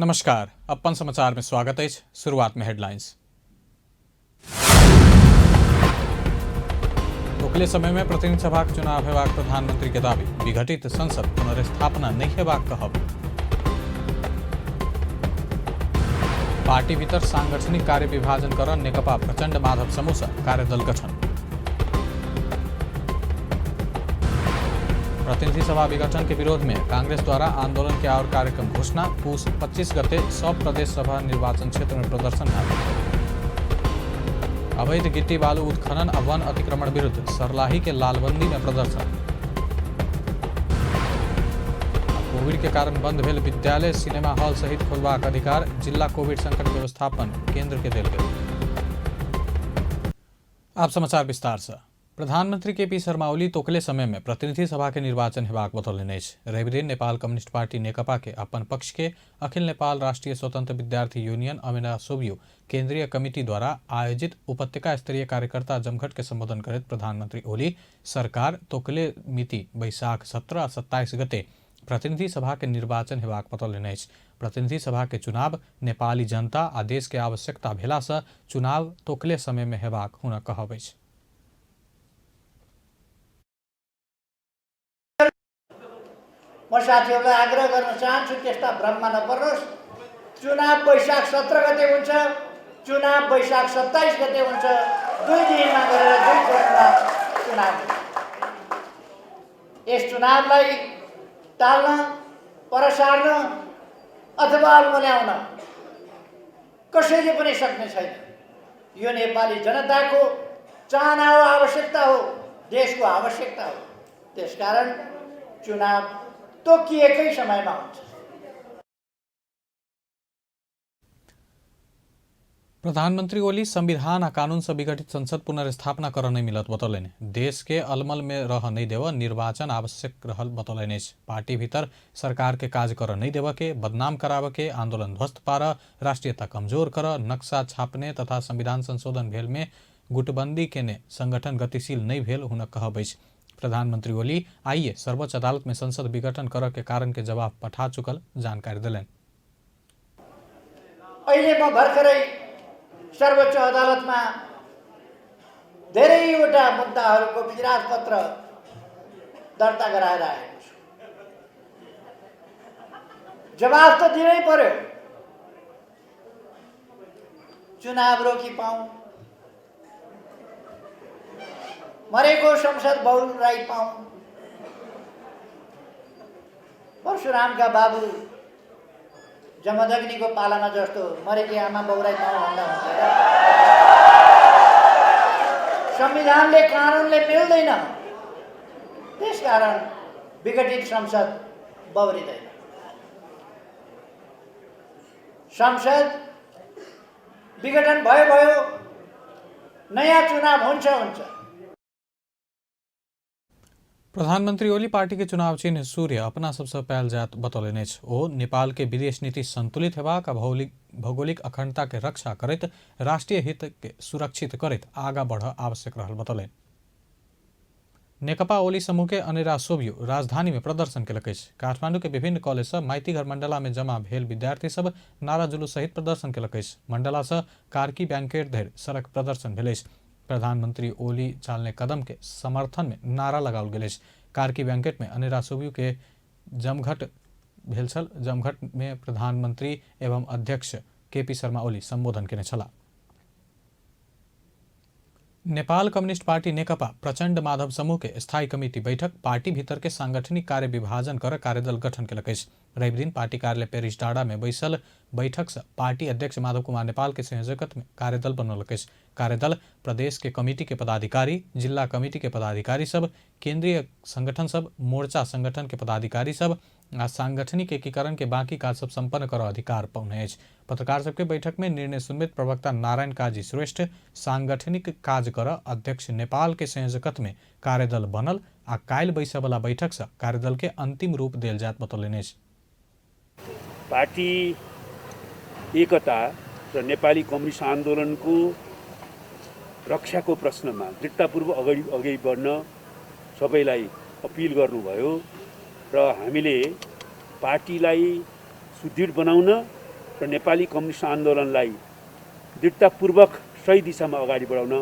नमस्कार, अपन समाचार में स्वागत है। शुरुआत में हेडलाइंस। तोकले समय में प्रतिनिधि सभा चुनाव हेबाक प्रधानमंत्री के दावी, विघटित संसद पुनर्स्थापना नहीं हेबाक कहब। पार्टी भीतर सांगठनिक कार्य विभाजन कर नेकपा प्रचंड माधव समूह कार्यदल गठन। प्रतिनिधि सभा विघटन के विरोध में कांग्रेस द्वारा आंदोलन के और कार्यक्रम घोषणा, पूस 25 गते सब प्रदेश सभा निर्वाचन क्षेत्र में प्रदर्शन। अवैध गिट्टी बालू उत्खनन और वन अतिक्रमण विरुद्ध सर्लाही के लालबंदी में प्रदर्शन। कोविड के कारण बंद भेल विद्यालय, सिनेमा हॉल सहित खोलबाक अधिकार जिला कोविड संकट व्यवस्थापन केंद्र के देल गेल। आप समाचार विस्तार से। प्रधानमंत्री केपी शर्मा ओली तोकले समय में प्रतिनिधि सभा के निर्वाचन हेबाक बतौलनि अछि। रवि दिन नेपाल कम्युनिस्ट पार्टी नेकपा के अपन पक्ष के अखिल नेपाल राष्ट्रीय स्वतंत्र विद्यार्थी यूनियन अमेना सोभियू केंद्रीय कमिटी द्वारा आयोजित उपत्यका स्तरीय कार्यकर्ता जमघट के संबोधन करत प्रधानमंत्री ओली सरकार तोकले मिति बैशाख 17 और 27 गते प्रतिनिधि सभा के निर्वाचन हेबाक बतौलनि अछि। प्रतिनिधि सभा के चुनाव नेपाली जनता आ देश के आवश्यकता भेला से चुनाव तोकले समय में हेबाक हुन कहब अछि। म साथीहरूलाई आग्रह गर्न चाहन्छु त्यस्ता भ्रममा नपर्नुहोस्। चुनाव बैशाख 17 गते हुन्छ, चुनाव बैशाख 27 गते हुन्छ। 2 दिनमा गरेर 2 चरणमा चुनाव हुन्छ। यस चुनावलाई टाल्न, पर सार्न अथवा अल्मल्याउन कसैले पनि सक्ने छैन। यो नेपाली जनताको चाहना हो, आवश्यकता हो, देशको आवश्यकता हो। त्यसकारण चुनाव तोकिएकै समयमा हुन्छ। प्रधानमंत्री ओली संविधान आ कानून से विघटित संसद पुनर्स्थापना कर नहीं मिलत बतौलनि। देश के अलमल में रह नहीं देव निर्वाचन आवश्यक रहल बतौलनि। पार्टी भीतर सरकार के काज कर नहीं देव के, बदनाम कराव के, आंदोलन ध्वस्त पार, राष्ट्रीयता कमजोर कर, नक्शा छापने तथा संविधान संशोधन भेल में गुटबंदी के ने संगठन गतिशील नहीं भेल हुन कहब अछि। प्रधानमंत्री ओली आइए सर्वोच्च अदालत में संसद विघटन कर के कारण के जवाब पठा चुकल जानकारी दिलन। अहिले म भर्खरै सर्वोच्च अदालतमा धेरैवटा मुद्दाहरूको फिराद पत्र दर्ता गराएर आएको छु। जवाब त दिनै पर्यो। चुनाव रोकी पाऊँ, मरेको संसद बहुराई पाऊँ, परशुरामका बाबु जमदग्नीको पालामा जस्तो मरेकी आमा बहुराई पाऊँ भन्दा हुन्छ र? संविधानले कानुनले मिल्दैन। त्यसकारण विघटित संसद बहुरिँदैन। संसद विघटन भयो, नयाँ चुनाव हुन्छ। प्रधानमंत्री ओली पार्टी के चुनाव चिन्ह सूर्य अपना सबसे पहल जात बतौलनि। ओ नेपाल के विदेश नीति संतुलित हेबाक, भौगोलिक अखंडता के रक्षा करैत राष्ट्रीय हित के सुरक्षित करैत आगा बढ़ आवश्यक रहल बतौलनि। नेकपा ओली समूह के अनेरा सोभियू राजधानी में प्रदर्शन केलक अछि। काठमांडू के विभिन्न कॉलेज से माइतीघर मंडला में जमा भेल विद्यार्थी सब नारा जुलूस सहित प्रदर्शन केलक अछि। मंडला से कार्की बैंकेट धरि सड़क प्रदर्शन भेल अछि। प्रधानमंत्री ओली चालने कदम के समर्थन में नारा लगाओल गेल अछि। कार्की बैंकेट में अनेरा सोभियू के जमघट भेल छल। जमघट में प्रधानमंत्री एवं अध्यक्ष केपी शर्मा ओली संबोधन केने छलाह। नेपाल कम्युनिस्ट पार्टी नेकपा प्रचंड माधव समूह के स्थायी कमिटी बैठक पार्टी भीतर के सांगठनिक कार्य विभाजन कर कार्यदल गठन केलक अछि। रवि दिन पार्टी कार्यालय पेरिस डाँडा में बैसल बैठक से पार्टी अध्यक्ष माधव कुमार नेपाल के संयोजकत्व में कार्यदल बनौलक अछि। कार्यदल प्रदेश के कमिटी के पदाधिकारी, जिला कमिटी के पदाधिकारी सब, केंद्रीय संगठन सब, मोर्चा संगठन के पदाधिकारी सब आ सांगठनिक एकीकरण के बाकी काज सब संपन्न कर अधिकार पाउने अछि। पत्रकार सबके बैठक में निर्णय सुनबित प्रवक्ता नारायण काजी श्रेष्ठ सांगठनिक काज कर अध्यक्ष नेपाल के संयोजकत्व में कार्यदल बनल आ काल्हि बैसे वाला बैठक से कार्यदल के अंतिम रूप देल जात बतौलनि अछि। पार्टी एकता र नेपाली कम्युनिस्ट आन्दोलनको रक्षाको प्रश्नमा दृढतापूर्वक अगाडि बढ्न सबैलाई अपिल गर्नुभयो र हामीले पार्टीलाई सुदृढ बनाउन र नेपाली कम्युनिस्ट आन्दोलनलाई दृढतापूर्वक सही दिशामा अगाडि बढाउन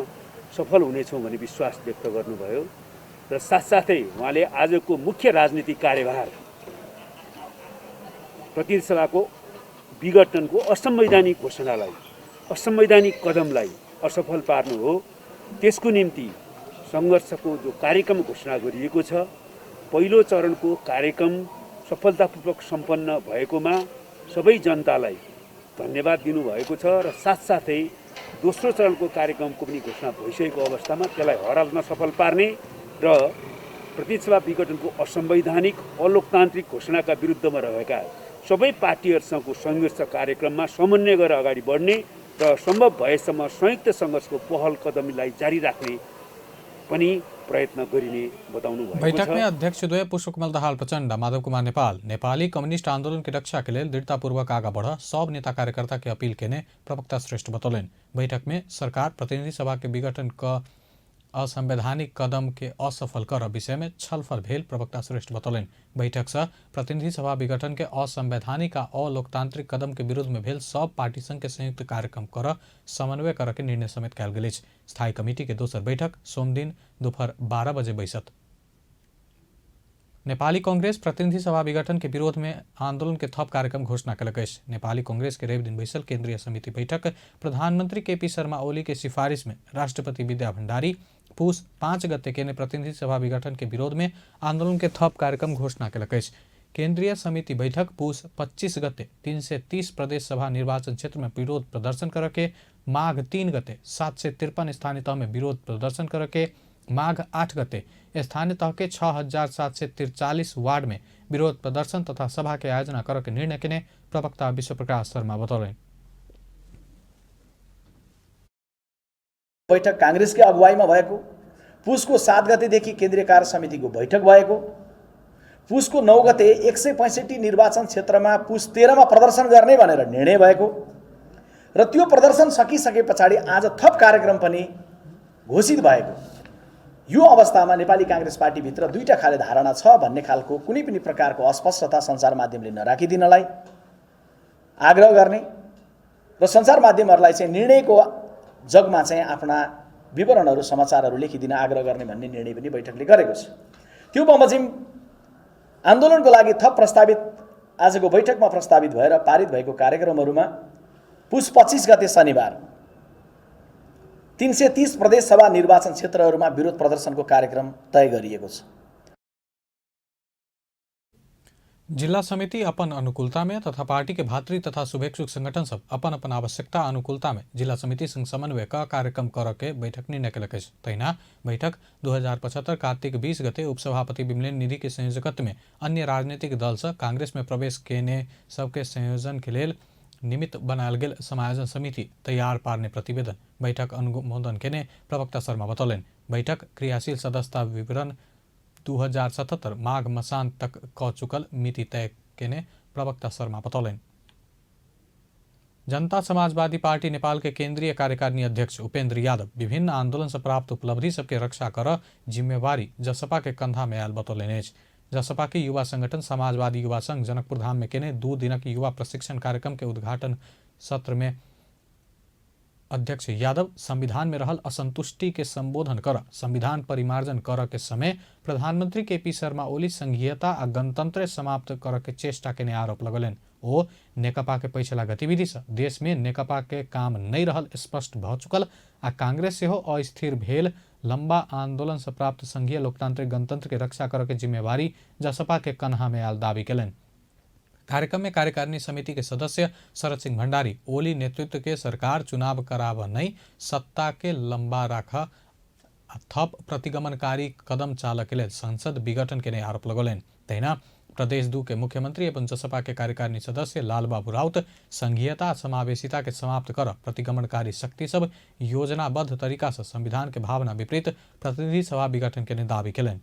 सफल हुनेछौँ भन्ने विश्वास व्यक्त गर्नुभयो र साथसाथै उहाँले आजको मुख्य राजनीतिक कार्यभार प्रतिनिधि सभाको विघटनको असंवैधानिक घोषणालाई, असंवैधानिक कदमलाई असफल पार्नु हो। त्यसको निम्ति सङ्घर्षको जो कार्यक्रम घोषणा गरिएको छ, पहिलो चरणको कार्यक्रम सफलतापूर्वक सम्पन्न भएकोमा सबै जनतालाई धन्यवाद दिनुभएको छ र साथसाथै दोस्रो चरणको कार्यक्रमको पनि घोषणा भइसकेको अवस्थामा त्यसलाई हराल्न सफल पार्ने र प्रतिनिधि सभा विघटनको असंवैधानिक अलोकतान्त्रिक घोषणाका विरुद्धमा रहेका सबै पार्टीहरूसँगको सङ्घर्ष कार्यक्रममा समन्वय गरेर अगाडि बढ्ने र सम्भव भएसम्म संयुक्त सङ्घर्षको पहल कदमलाई जारी राख्ने पनि प्रयत्न गरिने बताउनु भएको छ। बैठक में अध्यक्ष द्वय पुष्पकमल दाहाल प्रचंड, माधव कुमार नेपाल नेपाली कम्युनिस्ट आंदोलन की रक्षा के लिए दृढ़तापूर्वक आगा बढ़ सब नेता कार्यकर्ता के अपील केने प्रवक्ता श्रेष्ठ बतौलन। बैठक में सरकार प्रतिनिधि सभा के विघटन क असंवैधानिक कदम के असफल कर विषय में छलफल भेल प्रवक्ता श्रेष्ठ बतौलन। बैठक से प्रतिनिधि सभा विघटन के असंवैधानिक अलोकतांत्रिक कदम के विरोध में भेल सब पार्टी संघ के संयुक्त कार्यक्रम कर समन्वय कर के निर्णय समेत कल गेल। स्थायी कमिटी के दोसर बैठक सोम दिन दोपहर 12 बजे बैसत। नेपाली कांग्रेस प्रतिनिधि सभा विघटन के विरोध में आंदोलन के थप कार्यक्रम घोषणा कलक। नेपाली कांग्रेस के रवि दिन बैसल केंद्रीय समिति बैठक प्रधानमंत्री केपी शर्मा ओली के सिफारिश में राष्ट्रपति विद्या भण्डारी पूस 5 गते के प्रतिनिधि सभा विघटन के विरोध में आंदोलन के थप कार्यक्रम घोषणा कलक। केंद्रीय समिति बैठक पूस 25 गते 330 प्रदेश सभा निर्वाचन क्षेत्र में विरोध प्रदर्शन करके माघ 3 गते 753 स्थानीय तह में विरोध प्रदर्शन करके माघ 8 गते स्थानीय तह के 6743 वार्ड में विरोध प्रदर्शन तथा सभा के आयोजना करके निर्णय के प्रवक्ता विश्व प्रकाश शर्मा बतौले। बैठक कांग्रेसकै अगुवाईमा भएको, पुसको 7 गतेदेखि केन्द्रीय कार्य समितिको बैठक भएको, पुसको 9 गते 165 निर्वाचन क्षेत्रमा पुस 13 मा प्रदर्शन गर्ने भनेर निर्णय भएको र त्यो प्रदर्शन सकिसके पछाडि आज थप कार्यक्रम पनि घोषित भएको। यो अवस्थामा नेपाली कांग्रेस पार्टीभित्र दुईटा खाले धारणा छ भन्ने खालको कुनै पनि प्रकारको अस्पष्टता सञ्चार माध्यमले नराखिदिनलाई आग्रह गर्ने र सञ्चार माध्यमहरूलाई चाहिँ निर्णयको जगमा चाहिँ आफ्ना विवरणहरू समाचारहरू लेखिदिन आग्रह गर्ने भन्ने निर्णय पनि बैठकले गरेको छ। त्यो बमोजिम आन्दोलनको लागि थप प्रस्तावित आजको बैठकमा प्रस्तावित भएर पारित भएको कार्यक्रमहरूमा पुस 25 गते शनिबार 330 प्रदेश सभा निर्वाचन क्षेत्रहरूमा विरोध प्रदर्शनको कार्यक्रम तय गरिएको छ। जिला समिति अपन अनुकूलता में तथा पार्टी के भातृ तथा शुभेच्छुक संगठन सब अपन अपन आवश्यकता अनुकूलता में जिला समिति संग समन्वय का कार्यक्रम कर के बैठक निर्णय कलक। तहिना बैठक 2075 कार्तिक 20 गते उपसभापति विमलेन निधि के संयोजकत्व में अन्य राजनीतिक दल से कांग्रेस में प्रवेश केने सबके संयोजन के लिए निमित्त बनायल गेल समायोजन समिति तैयार पार्ने प्रतिवेदन बैठक अनुमोदन केने प्रवक्ता शर्मा बतौलन। बैठक क्रियाशील सदस्यता विवरण 2077 माघ मसान तक क चुकल मिति तय केने प्रवक्ता शर्मा बतौलन। जनता समाजवादी पार्टी नेपाल के केंद्रीय कार्यकारिणी अध्यक्ष उपेंद्र यादव विभिन्न आंदोलन से प्राप्त उपलब्धि सबके रक्षा कर जिम्मेवारी जसपा के कंधा में आयल बतौलन। जसपा के युवा संगठन समाजवादी युवा संघ जनकपुर धाम में केने 2 दिनक युवा प्रशिक्षण कार्यक्रम के उद्घाटन सत्र में अध्यक्ष यादव संविधान में रहल असंतुष्टि के संबोधन कर संविधान परिमार्जन कर के समय प्रधानमंत्री केपी शर्मा ओली संघीयता आ गणतंत्र समाप्त कर के चेष्टा के आरोप लगलन। ओ नेकपा के पैछला गतिविधि से देश में नेकपा के काम नहीं रहल स्पष्ट भ चुकल आ कांग्रेस से हो अस्थिर भेल लंबा आंदोलन से प्राप्त संघीय लोकतांत्रिक गणतंत्र के रक्षा कर के जिम्मेवारी जसपा के कन्हा में आल दावी केलन। कार्यक्रम में कार्यकारिणी समिति के सदस्य शरद सिंह भंडारी ओली नेतृत्व के सरकार चुनाव कराव नहीं सत्ता के लंबा राख थप प्रतिगमनकारी कदम चालक के लिए संसद विघटन के आरोप लगौलन। तहिना प्रदेश 2 के मुख्यमंत्री एवं जसपा के कार्यकारिणी सदस्य लालबाबू राउत संघीयता समावेशिता के समाप्त कर प्रतिगमनकारी शक्ति सब योजनाबद्ध तरीका से संविधान के भावना विपरीत प्रतिनिधि सभा विघटन के दावी केलन।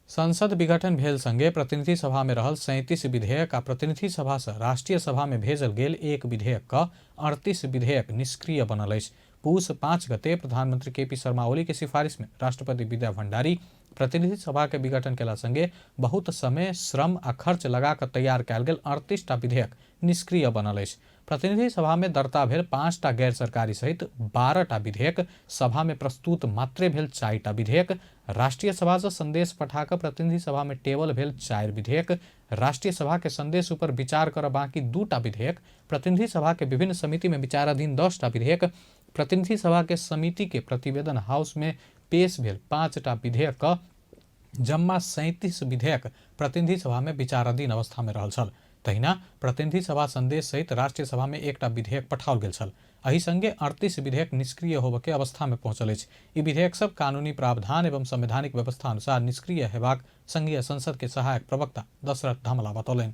संसद विघटन भेल संगे प्रतिनिधि सभा में रहल 37 विधेयक आ प्रतिनिधि सभा से राष्ट्रीय सभा में भेजल गेल 1 विधेयक का 38 विधेयक निष्क्रिय बनल। पूस 5 गते प्रधानमंत्री केपी शर्मा ओली के सिफारिश में राष्ट्रपति विद्या भण्डारी प्रतिनिधि सभा के विघटन केला संगे बहुत समय, श्रम आ खर्च लगा कऽ तैयार कयल गेल 38टा विधेयक निष्क्रिय बनल अछि। प्रतिनिधि सभा में दर्ता भेल 5टा गैर सरकारी सहित 12टा विधेयक, सभा में प्रस्तुत मात्रे भेल 4टा विधेयक, राष्ट्रीय सभा से संदेश पठा कऽ प्रतिनिधि सभा में टेबल भेल 4 विधेयक, राष्ट्रीय सभा के संदेश ऊपर विचार कर बाकी 2टा विधेयक, प्रतिनिधि सभा के विभिन्न समिति में विचाराधीन 10टा विधेयक, प्रतिनिधि सभा के समिति के प्रतिवेदन हाउस में पेश भेल 5टा विधेयक, जम्मा 37 विधेयक प्रतिनिधि सभा में विचाराधीन अवस्था में रहल छल। तहिना प्रतिनिधि सभा संदेश सहित राष्ट्रीय सभा में 1टा विधेयक पठाओल गेल छल। एहि संगे 38 विधेयक निष्क्रिय होबय के अवस्था में पहुंचल अछि। ई विधेयक सब कानूनी प्रावधान एवं संवैधानिक व्यवस्था अनुसार निष्क्रिय हेबाक संघीय संसद के सहायक प्रवक्ता दशरथ धमला बतौलनि।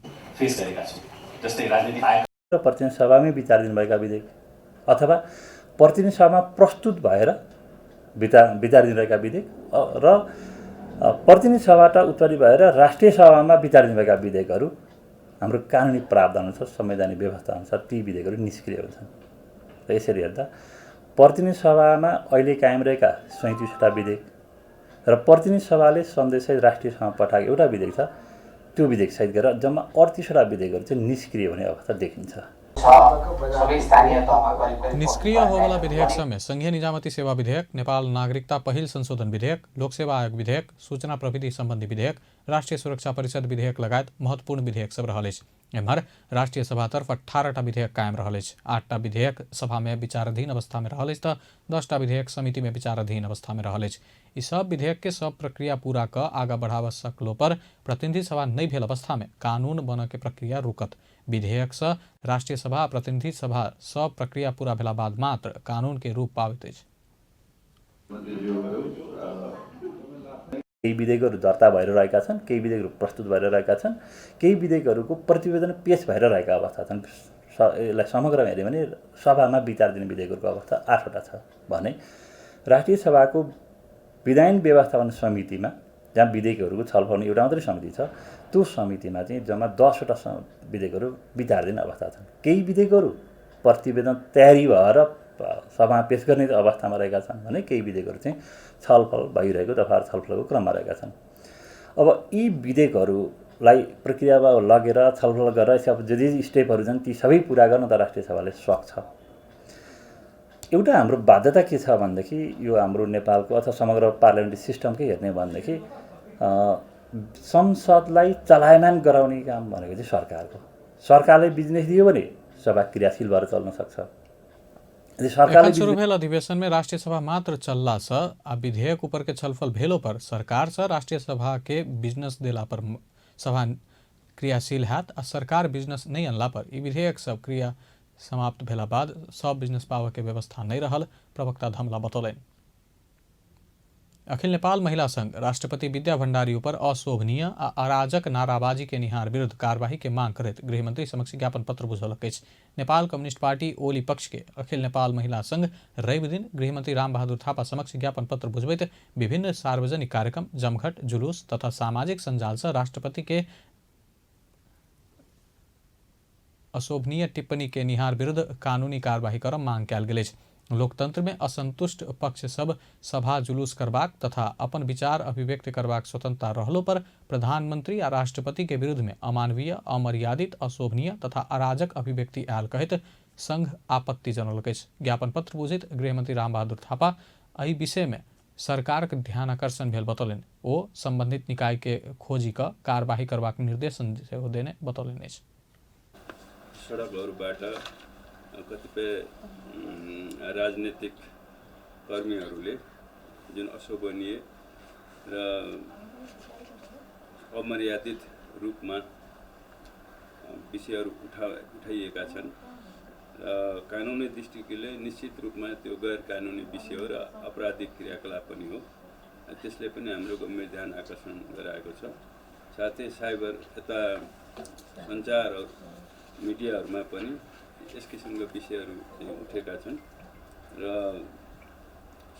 प्रतिनिधि सभा में विचाराधीन भएका विधेयक अथवा प्रतिनिधि सभामा प्रस्तुत भएर विचाराधीन रहेका विधेयक र प्रतिनिधि सभाबाट उत्पत्ति भएर राष्ट्रिय सभामा विचाराधीन भएका विधेयकहरू हाम्रो कानुनी प्रावधान अनुसार, संवैधानिक व्यवस्था अनुसार ती विधेयकहरू निष्क्रिय हुन्छन्। र यसरी हेर्दा प्रतिनिधि सभामा अहिले कायम रहेका 37वटा विधेयक र प्रतिनिधि सभाले सन्देशसहित राष्ट्रिय सभामा पठाएको एउटा विधेयक छ, त्यो विधेयक सहित गरेर जम्मा 38वटा विधेयकहरू चाहिँ निष्क्रिय हुने अवस्था देखिन्छ। निष्क्रिय होवाला विधेयक सब में संघीय निजामती सेवा विधेयक, नेपाल नागरिकता पहिल संशोधन विधेयक, लोक सेवा आयोग विधेयक, सूचना प्रविधि संबंधी विधेयक, राष्ट्रीय सुरक्षा परिषद विधेयक लगायत महत्वपूर्ण विधेयक सब रहल अछि। एम्हर राष्ट्रिय सभा तरफ 18टा विधेयक कायम रहल अछि। 8टा विधेयक सभा में विचाराधीन अवस्था में रहल अछि त 10टा विधेयक समिति में विचाराधीन अवस्था में रहल अछि। ई सब विधेयक के सब प्रक्रिया पूरा क आगा बढ़ावा सकलो पर प्रतिनिधि सभा नहीं भेल अवस्था में कानून बन के प्रक्रिया रुकत। विधेयक से राष्ट्रीय सभा प्रतिनिधि सभा सब प्रक्रिया पूरा भेला बाद मात्र कानून के रूप पाबैत अछि। केही विधेयकहरू दर्ता भएर रहेका छन्, केही विधेयकहरू प्रस्तुत भएर रहेका छन्, केही विधेयकहरूको प्रतिवेदन पेश भएर रहेका अवस्था छन्। यसलाई समग्रमा हेर्यो भने सभामा विचाराधीन विधेयकहरूको अवस्था 8वटा छ भने राष्ट्रिय सभाको विधायन व्यवस्थापन समितिमा जहाँ विधेयकहरूको छलफल एउटा मात्रै समिति छ, त्यो समितिमा चाहिँ जम्मा 10वटा विधेयकहरू विचाराधीन अवस्था छन्। केही विधेयकहरू प्रतिवेदन तयारी भएर सभामा पेश गर्ने अवस्थामा रहेका छन् भने केही विधेयकहरू चाहिँ छलफल भइरहेको तथा छलफलको क्रममा रहेका छन्। अब यी विधेयकहरूलाई प्रक्रियामा लगेर छलफल गरेर जति स्टेपहरू छन् ती सबै पुरा गर्न त राष्ट्रिय सभाले सक्छ। एउटा हाम्रो बाध्यता के छ भनेदेखि यो हाम्रो नेपालको अथवा समग्र पार्लियामेन्ट्री सिस्टमकै हेर्ने भनेदेखि संसदलाई चलायमान गराउने काम भनेको चाहिँ सरकारले बिजनेस दियो भने सभा क्रियाशील भएर चल्न सक्छ। एखन शुरू भेल अधिवेशन में राष्ट्रीय सभा मात्र चलला से आ विधेयक ऊपर के छलफल भेलो पर सरकार से राष्ट्रीय सभा के बिजनेस देला पर सभा क्रियाशील हैत आ सरकार बिजनेस नहीं अनला पर ई विधेयक सब क्रिया समाप्त भेला बाद सब बिजनेस पावर के व्यवस्था नहीं रहल, प्रवक्ता धमला बतौलनि। अखिल नेपाल महिला संघ राष्ट्रपति विद्या भण्डारी ऊपर अशोभनीय आ अराजक नाराबाजी के निहार विरुद्ध कार्यवाही के मांग करैत गृहमंत्री समक्ष ज्ञापन पत्र बुझौलक अछि। नेपाल कम्युनिस्ट पार्टी ओली पक्ष के अखिल नेपाल महिला संघ रवि दिन गृहमंत्री रामबहादुर थापा समक्ष ज्ञापन पत्र बुझबैत विभिन्न सार्वजनिक कार्यक्रम, जमघट, जुलूस तथा सामाजिक संजाल से राष्ट्रपति के अशोभनीय टिप्पणी के निहार विरुद्ध कानूनी कार्यवाही कर मांग कयल गेल अछि। लोकतंत्र में असंतुष्ट पक्ष सब सभा जुलूस करबाक तथा अपन विचार अभिव्यक्त करबाक स्वतंत्रता रहलो पर प्रधानमंत्री आ राष्ट्रपति के विरुद्ध में अमानवीय, अमर्यादित, अशोभनीय तथा अराजक अभिव्यक्ति आयल कहैत संघ आपत्ति जनौलक अछि। ज्ञापन पत्र बुझैत गृहमंत्री रामबहादुर थापा एहि विषय में सरकार के ध्यान आकर्षण भेल बतौलनि। ओ संबंधित निकाय के खोजी क कार्यवाही करबाक निर्देशन सेहो देने बतौलनि अछि। सडकहरूबाट कतिपय राजनीतिक कर्मीहरूले जुन अशोभनीय र अमर्यादित रूपमा विषयहरू उठाइएका छन् र कानुनी दृष्टिले निश्चित रूपमा त्यो गैर कानुनी विषय हो र आपराधिक क्रियाकलाप पनि हो। त्यसले पनि हाम्रो गम्भीर ध्यान आकर्षण गराएको छ। साथै साइबर यता सञ्चार मिडियाहरूमा पनि यस किसिमका विषयहरू उठेका छन् र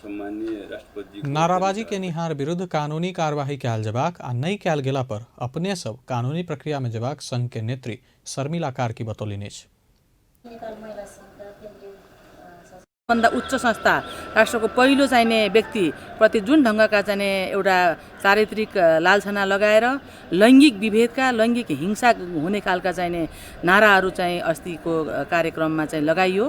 सम्माननीय राष्ट्रपति नाराबाजी के निहार विरुद्ध कानूनी कार्यवाही कयल जेबाक आ नहीं कयल गेला पर अपने सब कानूनी प्रक्रिया में जेबाक संघ के नेत्री शर्मिला कार्की बतौलनि अछि। भन्दा उच्च संस्था राष्ट्रको पहिलो चाहिने व्यक्तिप्रति जुन ढङ्गका चाहिने एउटा चारित्रिक लालछना लगाएर लैङ्गिक विभेदका लैङ्गिक हिंसा हुने खालका चाहिने नाराहरू चाहिँ अस्तिको कार्यक्रममा चाहिँ लगाइयो।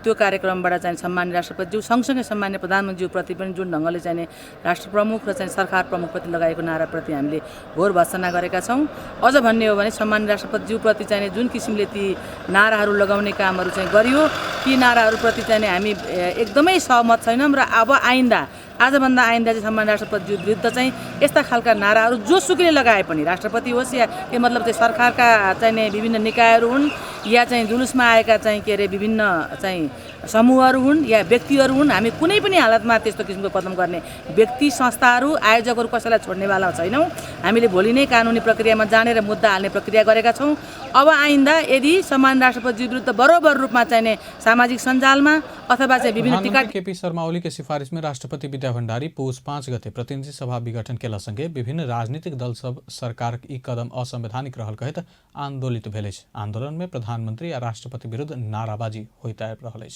त्यो कार्यक्रमबाट चाहिँ सम्मान्य राष्ट्रपतिज्यू सँगसँगै सम्मान्य प्रधानमन्त्रीज्यूप्रति पनि जुन ढङ्गले चाहिने राष्ट्र प्रमुख र चाहिँ सरकार प्रमुखप्रति लगाएको नाराप्रति हामीले घोर भर्त्सना गरेका छौँ। अझ भन्ने हो भने सम्मान्य राष्ट्रपतिज्यूप्रति चाहिने जुन किसिमले ती नाराहरू लगाउने कामहरू चाहिँ गरियो ती नाराहरूप्रति चाहिँ हामी एकदमै सहमत छैनौँ र अब आजभन्दा आइन्दा चाहिँ सम्मान्य राष्ट्रपतिज्यू विरुद्ध चाहिँ यस्ता खालका नाराहरू जोसुकैले लगाए पनि राष्ट्रपति होस् या के मतलब चाहिँ सरकारका चाहिने विभिन्न निकायहरू हुन् या चाहिँ जुलुसमा आएका चाहिँ के अरे विभिन्न चाहिँ समूहहरू हुन् या व्यक्तिहरू हुन् हामी कुनै पनि हालतमा त्यस्तो किसिमको कदम गर्ने व्यक्ति संस्थाहरू आयोजकहरू कसैलाई छोड्नेवाला छैनौँ। हामीले भोलि नै कानुनी प्रक्रियामा जानेर मुद्दा हाल्ने प्रक्रिया गरेका छौँ। अब आइन्दा यदि सम्मान्य राष्ट्रपतिज्यू विरुद्ध बरोबर रूपमा चाहिने सामाजिक सञ्जालमा अथवा चाहिँ विभिन्न टिका केपी शर्मा ओली के सिफारिश में राष्ट्रपति विद्या भण्डारी पौष 5 गते प्रतिनिधि सभा विघटन केला सँगै विभिन्न राजनीतिक दल सब सरकार यी कदम असंवैधानिक रहल कहित आन्दोलित भेलै। आन्दोलन में प्रधानमंत्री या राष्ट्रपति विरुद्ध नाराबाजी होइत रहल।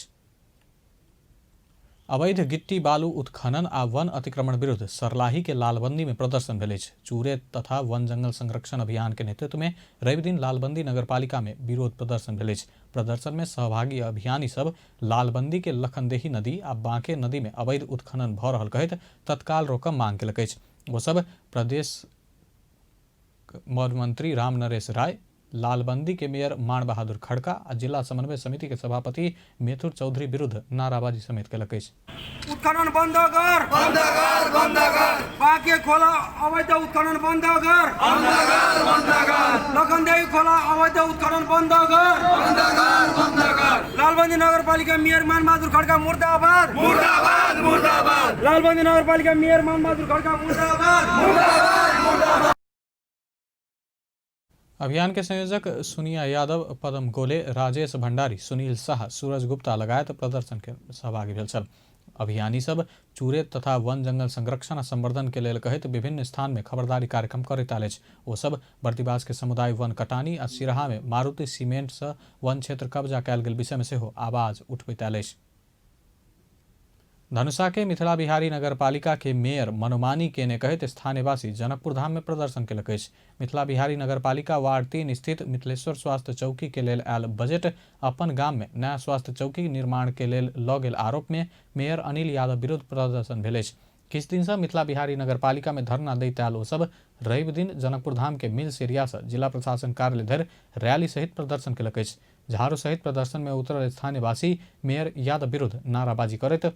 अवैध गिट्टी बालू उत्खनन आ वन अतिक्रमण विरुद्ध सर्लाही के लालबंदी में प्रदर्शन भेलै। चूरे तथा वन जंगल संरक्षण अभियान के नेतृत्व में रवि दिन लालबंदी नगरपालिका में विरोध प्रदर्शन भेलै। प्रदर्शन में सहभागी अभियानी सब लालबंदी के लखनदेही नदी आ बांके नदी में अवैध उत्खनन भ रहल कहित तत्काल रोकम मांग केलकै। वो सब प्रदेश मंत्री राम नरेश राय, लालबंदी के मेयर मान बहादुर खड़का आ जिला समन्वय समिति के सभापति मेथुर चौधरी विरुद्ध नाराबाजी समेत केलकै। उत्खनन बन्द कर, बन्द कर, बन्द कर। बाँके खोला अवैध उत्खनन बन्द कर, बन्द कर, बन्द कर। लखनदेही खोला अवैध उत्खनन बन्द कर, बन्द कर, बन्द कर। लालबंदी नगरपालिका मेयर मान बहादुर खड़का मुर्दाबाद, मुर्दाबाद, मुर्दाबाद। लालबंदी नगरपालिका मेयर मान बहादुर खड़का मुर्दाबाद, मुर्दाबाद, मुर्दाबाद। अभियान के संयोजक सुनिया यादव, पदम गोले, राजेश भण्डारी, सुनील शाह, सूरज गुप्ता लगायत प्रदर्शन के सहभागी भेल छल। अभियानी सब चूरे तथा वन जंगल संरक्षण आ संवर्धन के लेल कहित विभिन्न स्थान में खबरदारी कार्यक्रम करैत आयल। ओ सब बर्दिवास के समुदाय वन कटानी आ सिराहा में मारुति सीमेंट से वन क्षेत्र कब्जा कयल गेल विषय में सेहो आवाज उठबैत आयल। धनुषा के मिथिला बिहारी नगरपालिका के मेयर मनोमानी केने कहित स्थानीयवासी जनकपुर धाम में प्रदर्शन केलकै। मिथिला बिहारी नगरपालिका वार्ड 3 स्थित मिथिलेश्वर स्वास्थ्य चौकी के लेल आयल बजट अपन गाम में नया स्वास्थ्य चौकी निर्माण के लेल लऽ गेल आरोप में मेयर अनिल यादव विरुद्ध प्रदर्शन भेलै। किछु दिन से मिथिला बिहारी नगरपालिका में धरना दैत आयल ओ सब रवि दिन जनकपुर धाम के मिल्स एरिया से जिला प्रशासन कार्यालय धरि रैली सहित प्रदर्शन केलकै। झाड़ू सहित प्रदर्शन में उतरल स्थानीयवासी मेयर यादव विरुद्ध नाराबाजी करैत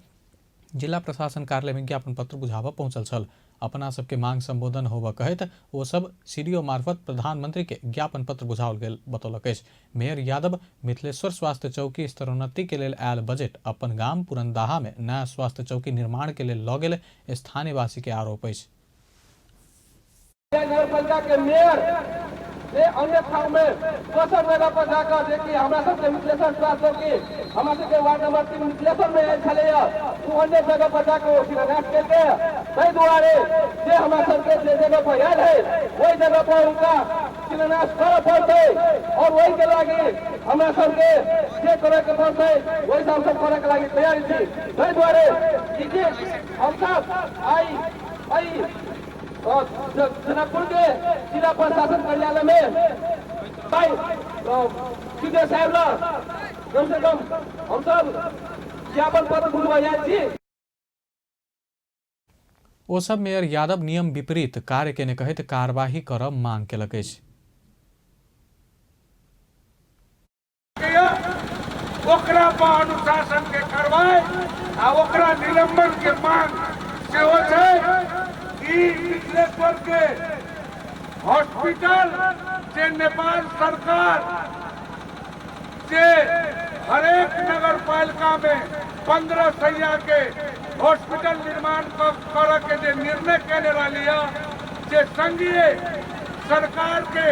जिला प्रशासन कार्यालय में ज्ञापन पत्र बुझावा पहुंचल छल। अपना सबके मांग संबोधन होबऽ कहैत वो सब सीडीओ मार्फत प्रधानमंत्री के ज्ञापन पत्र बुझाओल गेल बतौलक। मेयर यादव मिथिलेश्वर स्वास्थ्य चौकी स्तरोन्नति के लेल आयल बजट अपन गाम पुरनदाहा में नया स्वास्थ्य चौकी निर्माण के लेल लऽ गेल स्थानीयवासी के आरोप अछि। अन्य ठाउँ में दोसर जगह पर जाकर देखिए हमरा सबके मिथिलेश्वर स्वास्थ्य चौकी हमरा सबके वार्ड नंबर 3 मिथिलेश्वर में आयल छलैया ओ अन्य जगह पर जाकर शिलान्यास केलकै। ताहि दुआरे जे हमरा सबके जे जगह पर आयल है वही जगह पर उनका शिलान्यास करऽ पड़तै और वही के लागि हमरा सबके जे करे के पड़तै वही हम सब करे के लागि तैयार छी। ताहि दुआरे जे हम सब आई जनकपुर के जिला प्रशासन कार्यालय में सीधे साहब कम से कम हम सब ज्ञापन पत्र बुझवाया छी। ओ सब मेयर यादव नियम विपरीत कार्य केने कहित कार्यवाही करब मांग केलक अछि। ओकरा पर अनुशासन के कार्रवाई आ ओकरा निलंबन के मांग सेहो छै। मिथिलेश्वर के हॉस्पिटल जे नेपाल सरकार जे हरेक नगर पालिका में 15 शैय्या के हॉस्पिटल निर्माण कर के जे निर्णय केने रहली जे संघीय सरकार के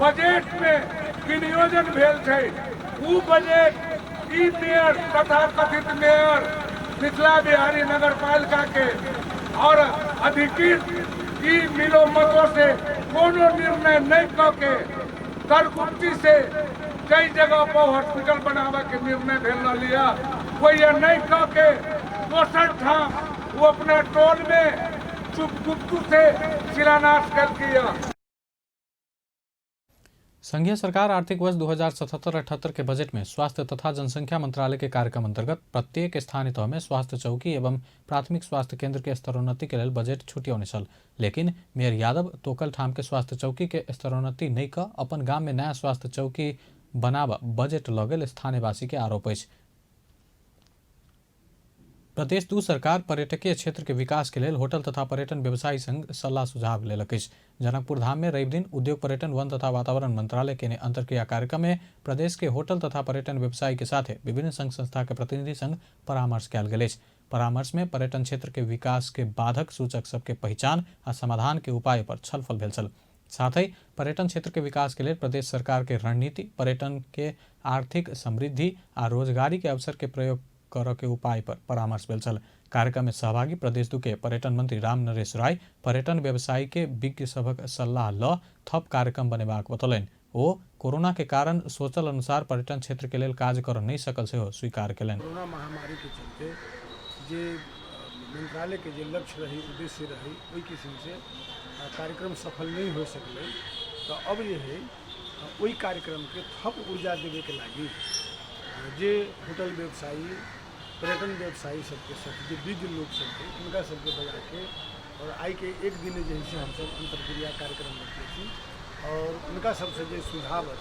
बजट में विनियोजन भेल छै उ बजट ई मेयर तथा कथित मेयर मिथिला बिहारी नगर पालिका के और अधिकृत ई मिलो मतों से कोनो निर्णय नहीं करके तरकुट्टी से कई जगह पर हॉस्पिटल बनावे के निर्णय भेल लिया कोई ये नहीं करके पोषण धाम वो अपना टोल में चुपगुप्तू से शिलान्यास कर दिया। संघीय सरकार आर्थिक वर्ष 2077-78 के बजट में स्वास्थ्य तथा जनसंख्या मंत्रालय के कार्यक्रम अंतर्गत प्रत्येक स्थानीय तह में स्वास्थ्य चौकी एवं प्राथमिक स्वास्थ्य केंद्र के स्तरोन्नति के लिए बजट छुट्याउने छल। लेकिन मेयर यादव तोकल ठाम के स्वास्थ्य चौकी के स्तरोन्नति नहीं कर अपन गांव में नया स्वास्थ्य चौकी बनाव बजट लगेल स्थानीयवासी के आरोप है। प्रदेश 2 सरकार पर्यटकीय क्षेत्र के विकास के लिए होटल तथा पर्यटन व्यवसायी संघ सलाह सुझाव लेलक। जनकपुर धाम में रवि दिन उद्योग पर्यटन वन तथा वातावरण मंत्रालय के अंतर्क्रिया कार्यक्रम में प्रदेश के होटल तथा पर्यटन व्यवसायी के साथ विभिन्न संघ संस्था के प्रतिनिधि संघ परामर्श कयल गेल। परामर्श में पर्यटन क्षेत्र के विकास के बाधक सूचक सबके पहचान आ समाधान के उपाय पर छलफल भेल छल। साथ ही पर्यटन क्षेत्र के विकास के लिए प्रदेश सरकार के रणनीति, पर्यटन के आर्थिक समृद्धि आ रोजगारी के अवसर के प्रयोग कर के उपाय पर परामर्श भेल छल। कार्यक्रम में सहभागी प्रदेश 2 के पर्यटन मंत्री राम नरेश राय पर्यटन व्यवसायी के विज्ञ सभक सलाह ल थप कार्यक्रम बनेबाक बतौलनि। ओ कोरोना के कारण सोचल अनुसार पर्यटन क्षेत्र के लिए कार्य कर नहीं सकल से स्वीकार कयलनि। कोरोना महामारी के चलते जे मंत्रालय के जे लक्ष्य रही, उद्देश्य रही, ओहि किस्म से कार्यक्रम सफल नहीं हो सकले। तो अब ये है वही कार्यक्रम के थप ऊर्जा देवे के लागी जे होटल व्यवसायी, पर्यटन व्यवसायी सबके साथ जो विज्ञ लोग सबके उनका सबके बजा के और आई के एक दिन जैसे हम सब अंतर्क्रिया कार्यक्रम रखे थी और उनका सबसे जो सुझाव है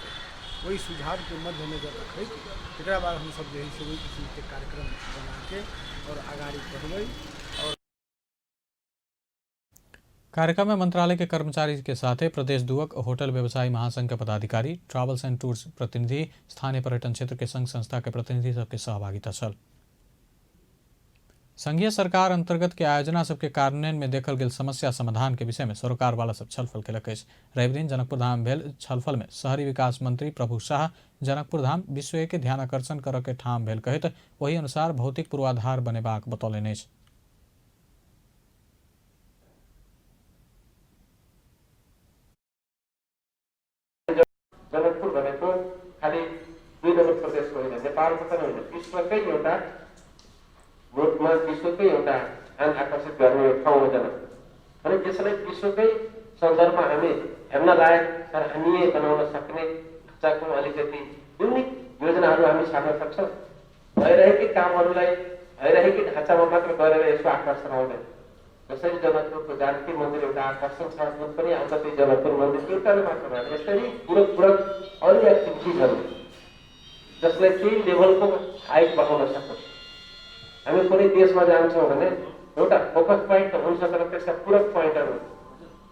वही सुझाव के मद्देनजर रखे एक बाद हम सब जो है वही किस्म के कार्यक्रम बना के और आगाड़ी बढ़े। और कार्यक्रम में मंत्रालय के कर्मचारी के साथ प्रदेश 2 होटल व्यवसायी महासंघ के पदाधिकारी, ट्रैवल्स एंड टूर्स प्रतिनिधि, स्थानीय पर्यटन क्षेत्र के संघ संस्था के प्रतिनिधि सबके सहभागिता छल। संघीय सरकार अंतर्गत के आयोजना सबके कार्यान्वयन में देखल गेल समस्या समाधान के विषय में सरोकार वाला सब छलफल केलक। रवि दिन जनकपुर धाम भेल छलफल में शहरी विकास मंत्री प्रभु शाह जनकपुर धाम विश्व के ध्यान आकर्षण कर के ठाम भेल कहत वही अनुसार भौतिक पूर्वाधार बनेबाक बतौलनि। जनकपुर भनेको खालि 2 नम्बर प्रदेशको होइन, नेपालको पनि होइन, विश्वकै एउटा मुलुकमा विश्वकै एउटा ध्यान आकर्षित गर्ने ठाउँ हो जनकपुर। अनि त्यसलाई विश्वकै सन्दर्भमा हामी हेर्न लायक सराहनीय बनाउन सक्ने ढाँचाको अलिकति युनिक योजनाहरू हामी सार्न सक्छौँ। भइरहेकै कामहरूलाई भइरहेकै ढाँचामा मात्र गरेर यसको आकर्षण आउँदैन। जसरी जनकपुरको जानकी मन्दिर एउटा आकर्षण छ, जुन पनि आउँछ त्यो जनकपुर मन्दिर एउटाले मात्र भएन। यसरी पूरक अरू एक्टिभिटिजहरू जसलाई केही लेभलको हाइट बढाउन सकोस्। हामी कुनै देशमा जान्छौँ भने एउटा फोकस पोइन्ट त हुन्छ, तर त्यसका पूरक पोइन्टहरू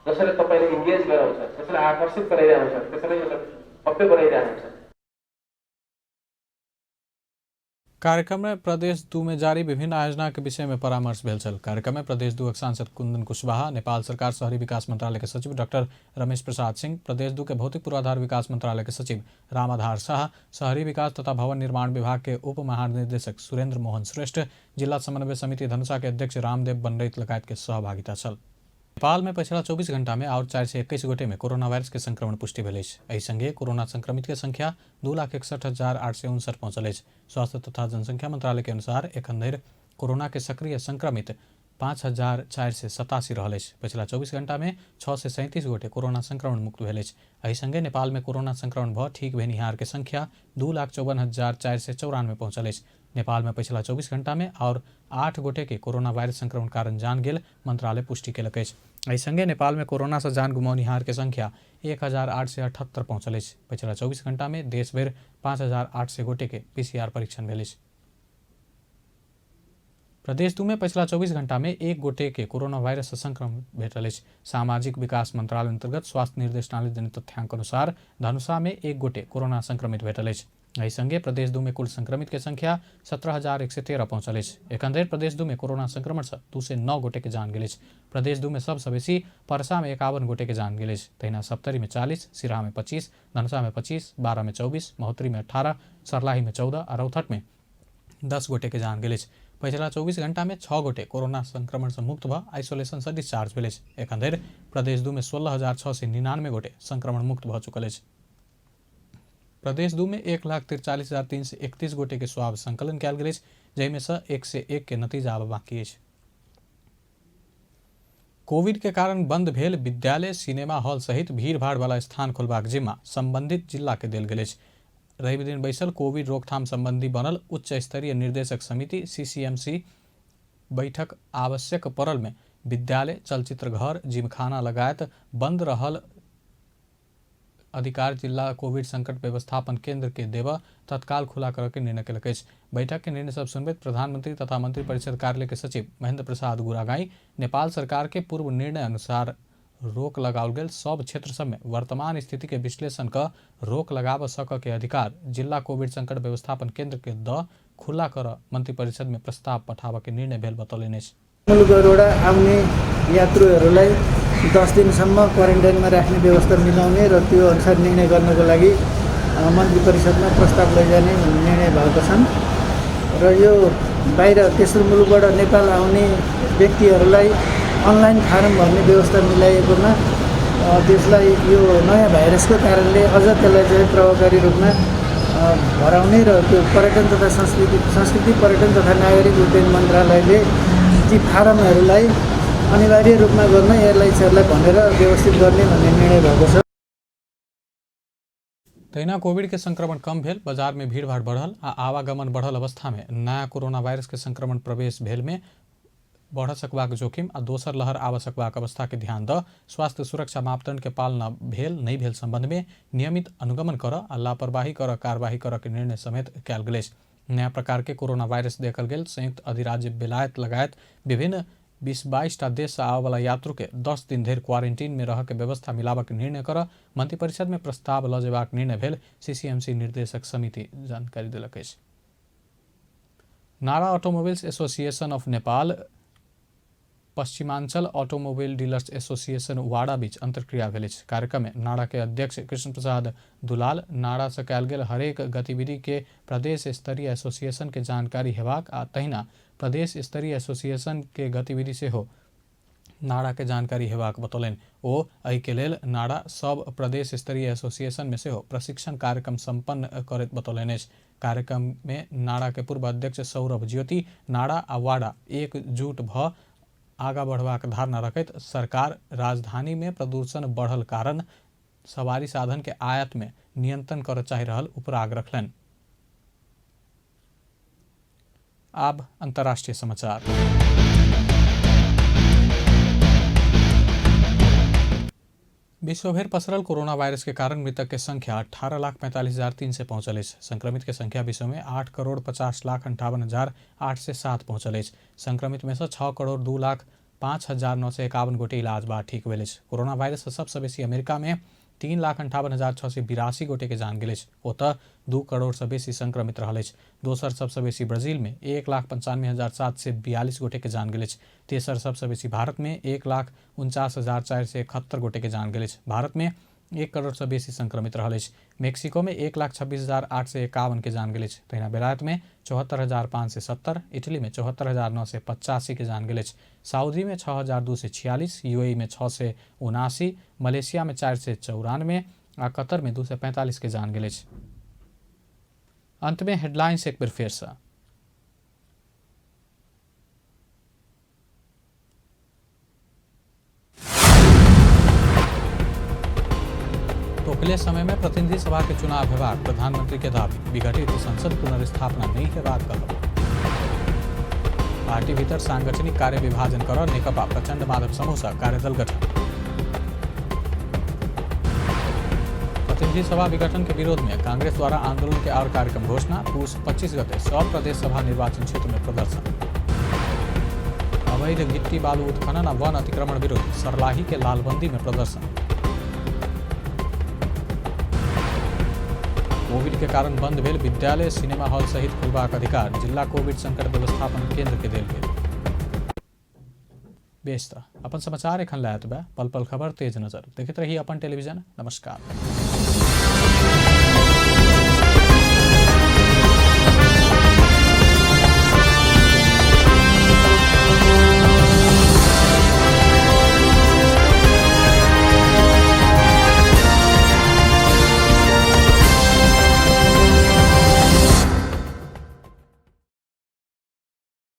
जसले तपाईँले इन्गेज गराउँछ, त्यसलाई आकर्षित गराइरहन्छ, त्यसलाई भव्य बनाइरहन्छ। कार्यक्रम में प्रदेश 2 में जारी विभिन्न आयोजना के विषय में परामर्श भेल छल। कार्यक्रम में प्रदेश 2 सांसद कुंदन कुशवाहा, नेपाल सरकार शहरी विकास मंत्रालय के सचिव डॉक्टर रमेश प्रसाद सिंह, प्रदेश 2 के भौतिक पूर्वाधार विकास मंत्रालय के सचिव रामाधार शाह, शहरी विकास तथा भवन निर्माण विभाग के उप महानिदेशक सुरेंद्र मोहन श्रेष्ठ, जिला समन्वय समिति धनुषा के अध्यक्ष रामदेव बनरैत लगायत के सहभागिता छल। नेपाल में पिछला 24 घंटा में और 421 गोटे में कोरोना वायरस के संक्रमण पुष्टि भेल। एहि संगे कोरोना संक्रमित के संख्या 2,61,859 पहुंचल। स्वास्थ्य तथा जनसंख्या मंत्रालय के अनुसार एखन धरि कोरोना के सक्रिय संक्रमित 5,487 रहल। पिछला 24 घंटा में 6 से 37 गोटे कोरोना संक्रमण मुक्त भेल। एहि संगे नेपाल में कोरोना संक्रमण भ ठीक भेनिहार के संख्या 2,54,494 पहुंचल। नेपाल में पिछला 24 घंटा में और 8 गोटे के कोरोना वायरस संक्रमण कारण जान गेल मंत्रालय पुष्टि केलक। एहि संगे नेपाल में कोरोना से जान गुमौनिहार के संख्या 1,878 पहुंचल। पिछला 24 घंटा में देश भर 5,800 गोटे के PCR परीक्षण भेल। प्रदेश 2 में पिछला 24 घंटा में 1 गोटे के कोरोना वायरस से संक्रमण भेटल। सामाजिक विकास मंत्रालय अंतर्गत स्वास्थ्य निर्देशनालय जनित तथ्यांक अनुसार धनुषा में 1 गोटे कोरोना संक्रमित भेटल। एहि संगे प्रदेश 2 में कुल संक्रमित के संख्या 17,113 पहुंचल। एखन धरि प्रदेश 2 में कोरोना संक्रमण से 209 गोटे के जान गेल। प्रदेश 2 में सबसे बेसी परसा में 51 गोटे के जान गेल। तहिना सप्तरी में 40, सिराहा में 25, धनुषा में 25, बारा में 24, महोत्तरी में 18, सर्लाही में 14 और रौतहट में 10 गोटे के जान गेल। पिछला 24 घंटा में 6 गोटे कोरोना संक्रमण से मुक्त भ आइसोलेशन से डिस्चार्ज भेल। एखन धरि प्रदेश 2 में 16,699 गोटे संक्रमण मुक्त भ चुकल। प्रदेश 2 में 1,43,331 गोटे के स्वाब संकलन कयल गेल। जैमे से 101 के नतीजा अब बाकी अछि। कोविड के कारण बंद भेल विद्यालय, सिनेमा हॉल सहित भीड़भाड़ वाला स्थान खोलबाक जिम्मा संबंधित जिला के देल गेल अछि। रवि दिन बैसल कोविड रोकथाम संबंधी बनल उच्च स्तरीय निर्देशक समिति CCMC बैठक आवश्यक पड़ल में विद्यालय, चलचित्र घर, जिमखाना लगायत बंद रहल अधिकार जिला कोविड संकट व्यवस्थापन केंद्र के देव तत्काल खुला करऽ के निर्णय केलक अछि। बैठक के निर्णय सब सुनबैत प्रधानमंत्री तथा मंत्रिपरिषद कार्यालय के सचिव महेंद्र प्रसाद गुरागाई नेपाल सरकार के पूर्व निर्णय अनुसार रोक लगाओल गेल सब क्षेत्र सब में वर्तमान स्थिति के विश्लेषण क रोक लगाब सक के अधिकार जिला कोविड संकट व्यवस्थापन केंद्र के द खुला कर मंत्रिपरिषद में प्रस्ताव पठाबऽ के निर्णय भेल बतौलनि अछि। मुलुकबाट आउने यात्रुहरूलाई 10 दिनसम्म क्वारेन्टाइनमा राख्ने व्यवस्था मिलाउने र त्यो अनुसार निर्णय गर्नको लागि मन्त्री परिषदमा प्रस्ताव लैजाने भन्ने निर्णय भएको छन् र यो बाहिर तेस्रो मुलुकबाट नेपाल आउने व्यक्तिहरूलाई अनलाइन फारम भर्ने व्यवस्था मिलाइएकोमा त्यसलाई यो नयाँ भाइरसको कारणले अझ त्यसलाई चाहिँ प्रभावकारी रूपमा भराउने र त्यो पर्यटन तथा संस्कृति पर्यटन तथा नागरिक उड्डयन मन्त्रालयले ती फारमहरूलाई अनिवार्य रूपमा गर्न एयरलाइन्सहरूलाई भनेर व्यवस्थित गर्ने भन्ने निर्णय भएको छ। तहिना कोविड के संक्रमण कम भेल, बाजार में भीड़भाड़ बढ़ल आ आवागमन बढ़ल अवस्था में नया कोरोना वायरस के संक्रमण प्रवेश भेल में बढ़ सकबाक जोखिम आ दोसर लहर आब सकबाक अवस्था के ध्यान द स्वास्थ्य सुरक्षा मापदंड के पालना भेल नहीं भेल संबंध में नियमित अनुगमन कर आ लापरवाही कर कार्यवाही कर के निर्णय समेत कयल गेल अछि। नया प्रकार के कोरोना वायरस देखल गेल संयुक्त अधिराज्य बेलायत लगायत विभिन्न 20-22 टा देश से आवे वाला यात्रु के 10 दिन धरि क्वारेंटीन में रह के व्यवस्था मिलाबऽ के निर्णय कर मंत्रिपरिषद में प्रस्ताव ल जेबाक निर्णय भेल CCMC निर्देशक समिति जानकारी देलक अछि। नारा automobiles association of Nepal Paschimanchal automobile dealers association वाड़ा बीच अंतर्क्रिया भेल अछि। कार्यक्रम में नारा के अध्यक्ष कृष्ण प्रसाद दुलाल नारा से कयल गेल हरेक गतिविधि के प्रदेश स्तरीय एसोसिएशन के जानकारी हेबाक आ तहिना प्रदेश स्तरीय एसोसिएशन के गतिविधि से हो नारा के जानकारी हेबाक बतौलनि। ओ एहि के लेल नारा सब प्रदेश स्तरीय एसोसिएशन में से हो प्रशिक्षण कार्यक्रम संपन्न करैत बतौलनि अछि। कार्यक्रम में नारा के पूर्व अध्यक्ष सौरभ ज्योति नारा आ वाड़ा एकजुट भ आगा बढ़बाक धारणा रखैत सरकार राजधानी में प्रदूषण बढ़ल कारण सवारी साधन के आयात में नियंत्रण कर चाहि रहल उपराग रखलनि। अब अंतर्राष्ट्रीय समाचार। विश्वभर पसरल कोरोना वायरस के कारण मृतक के संख्या 18,45,300 पहुंचल अछि। संक्रमित के संख्या विश्व में 8,50,58,807 पहुंचल अछि। संक्रमित में से 6,02,05,951 गोटे इलाज बाद ठीक भेल अछि। कोरोना वायरस से सबसे बेसी अमेरिका में 3,58,682 गोटे के जान गेल अछि। ओतऽ 2 करोड़ से बेसी संक्रमित रहल अछि। दोसर सबसे बेसी ब्राजील में 1,95,742 गोटे के जान गेल अछि। तेसर सबसे बेसी भारत में 1,49,471 गोटे के जान गेल अछि। भारत में 1 करोड़ से बेसी संक्रमित रहल अछि। मेक्सिको में 1,26,851 के जान गेल अछि। तहिना बेलायत में 74,570, इटली में 74,985 के जान गेल अछि। सऊदी में 6,246, UAE में 679, मलेशिया में 494 आ कतर में 245 के जान गेल अछि। अंत में हेडलाइंस एक बेर फेर से। तोकले समय में प्रतिनिधि सभा के चुनाव हेबाक प्रधानमंत्री के दावी, विघटित संसद पुनर्स्थापना नहीं हेबाक कहब। पार्टी भीतर सांगठनिक कार्य विभाजन कर नेकपा प्रचंड माधव समूह से कार्यदल गठन। प्रतिनिधि सभा विघटन के विरोध में कांग्रेस द्वारा आंदोलन के और कार्यक्रम घोषणा, पूस 25 गते सब प्रदेश सभा निर्वाचन क्षेत्र में प्रदर्शन। अवैध गिट्टी बालू उत्खनन और वन अतिक्रमण विरुद्ध सर्लाही के लालबंदी में प्रदर्शन। कोविड के कारण बंद भेल विद्यालय, सिनेमा हॉल सहित खुलबाक अधिकार जिला कोविड संकट व्यवस्थापन केंद्र के देल गेल। बेस त अपन समाचार एखन लायत बा, पल पल खबर तेज नजर देखते रही अपन टेलीविजन। नमस्कार।